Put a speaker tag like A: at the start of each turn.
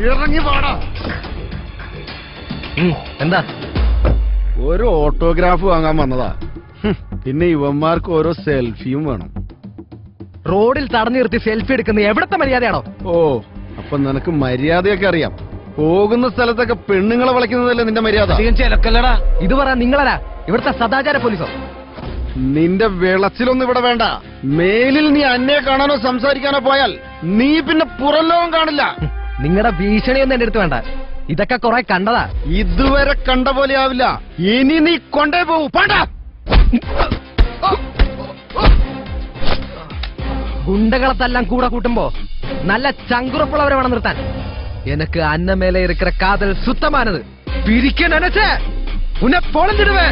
A: ഇറങ്ങി പാടാ.
B: എന്താ?
A: ഒരു ഓട്ടോഗ്രാഫ് വാങ്ങാൻ വന്നതാ. പിന്നെ ഇവന്മാർക്ക് ഓരോ സെൽഫിയും വേണം.
B: റോഡിൽ തടഞ്ഞു നിർത്തി സെൽഫി എടുക്കുന്ന എവിടത്തെ മര്യാദയാണോ?
A: ഓ, അപ്പൊ നിനക്ക് മര്യാദയൊക്കെ അറിയാം. പോകുന്ന സ്ഥലത്തൊക്കെ പെണ്ണുങ്ങളെ വിളിക്കുന്നതല്ലേ നിന്റെ മര്യാദ?
B: ചെലക്കല്ലടാ. ഇത് പറ, നിങ്ങളാ ഇവിടുത്തെ സദാചാര പോലീസോ?
A: നിന്റെ വിളച്ചിലൊന്നും ഇവിടെ വേണ്ട. മേലിൽ നീ അന്നെ കാണാനോ സംസാരിക്കാനോ പോയാൽ നീ പിന്നെ പുറം ലോകം കാണില്ല.
B: നിങ്ങളുടെ ഭീഷണിയൊന്നും എന്റെ അടുത്ത് വേണ്ട. ഇതൊക്കെ കുറെ കണ്ടതാ.
A: ഇതുവരെ കണ്ട പോലെ ആവില്ല. ഇനി നീ കൊണ്ടേ പോവൂ. പാടാ.
B: ഗുണ്ടകളത്തെല്ലാം കൂടെ കൂട്ടുമ്പോ നല്ല ചങ്കുറപ്പുള്ളവരെ വേണം നിർത്താൻ. എനക്ക് അന്നമേലെ ഇരിക്കുന്ന കാതൽ സുത്തമാനത് പിരിക്കാൻ നനച്ച് ഉന്നെ പൊളഞ്ഞിടുവേ.